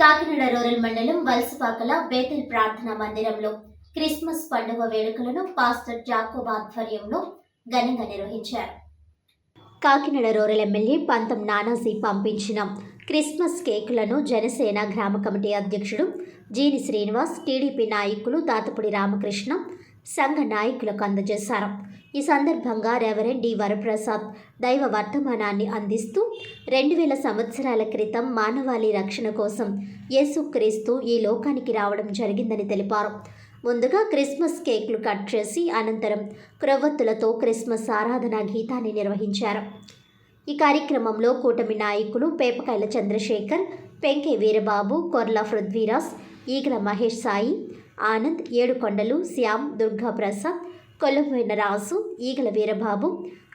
Kakinada rural మండలం Valasapakala Bethel ప్రార్థనా మందిరంలో క్రిస్మస్ పండుగ వేడుకలను పాస్టర్ జాకోబ్ ఆధ్వర్యంలో ఘనంగా నిర్వహించారు. కాకినాడ రూరల్ ఎమ్మెల్యే పంతం నానాజీ పంపించిన క్రిస్మస్ కేకులను జనసేన గ్రామ కమిటీ అధ్యక్షుడు జీని శ్రీనివాస్, టీడీపీ నాయకులు తాతపుడి రామకృష్ణ, సంఘ నాయకులకు అందజేశారు. ఈ సందర్భంగా రెవరెండ్ డి వరప్రసాద్ దైవ వర్తమానాన్ని అందిస్తూ 2000 సంవత్సరాల క్రితం మానవాళి రక్షణ కోసం యేసుక్రీస్తు ఈ లోకానికి రావడం జరిగిందని తెలిపారు. ముందుగా క్రిస్మస్ కేక్లు కట్ చేసి అనంతరం క్రొవ్వొత్తులతో క్రిస్మస్ ఆరాధనా గీతాన్ని నిర్వహించారు. ఈ కార్యక్రమంలో కూటమి నాయకులు పేపకాయల చంద్రశేఖర్, పెంకే వీరబాబు, కొర్ల పృథ్వీరాజ్, ఈగల మహేష్ సాయి, ఆనంద్, ఏడుకొండలు, శ్యామ్, దుర్గా ప్రసాద్, కొల్లబోయిన రాజు, ఈగల వీరబాబు,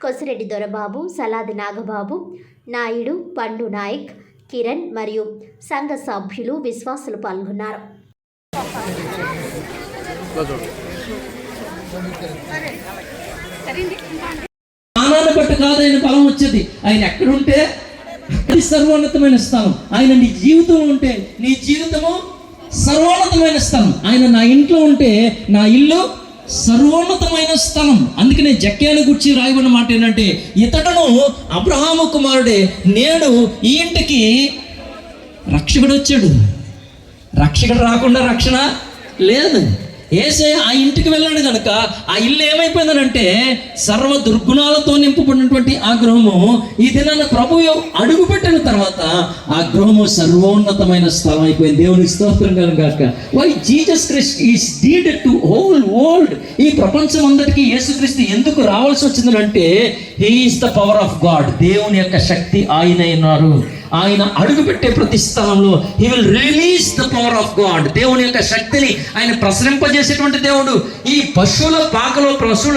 కొసిరెడ్డి దొరబాబు, సలాది నాగబాబు, నాయుడు, పండు నాయక్, కిరణ్ మరియు సంఘ సభ్యులు, విశ్వాసులు పాల్గొన్నారు. బట్టి కాదు ఆయన ఫలం వచ్చేది. ఆయన ఎక్కడుంటే అది సర్వోన్నతమైన స్థలం. ఆయన నీ జీవితం ఉంటే నీ జీవితము సర్వోన్నతమైన స్థలం. ఆయన నా ఇంట్లో ఉంటే నా ఇల్లు సర్వోన్నతమైన స్థలం. అందుకనే జక్కేను గురించి రాయబడిన మాట ఏంటంటే, ఇతడును అబ్రహాము కుమారుడే, నేడు ఈ ఇంటికి రక్షకుడు వచ్చాడు. రక్షకుడు రాకుండా రక్షణ లేదు. యేసయ్య ఆ ఇంటికి వెళ్ళాడు కనుక ఆ ఇల్లు ఏమైపోయిందనంటే సర్వ దుర్గుణాలతో నింపబడినటువంటి ఆ గృహము ఈ దినాన ప్రభువు అడుగు పెట్టిన తర్వాత ఆ గృహము సర్వోన్నతమైన స్థలం అయిపోయింది. దేవునికి స్తోత్రం కలుగాక. Why Jesus Christ is needed to whole world. ఈ ప్రపంచం అందరికీ యేసుక్రీస్తు ఎందుకు రావాల్సి వచ్చిందంటే he is the power of God. దేవుని యొక్క శక్తి ఆయన అయినారు. ఆయన అడుగుపెట్టే ప్రతి స్థలంలో he will release the power of God. దేవుని యొక్క శక్తిని ఆయన ప్రసరింపజేసేటువంటి దేవుడు. ఈ పశువుల పాకలో పశువుల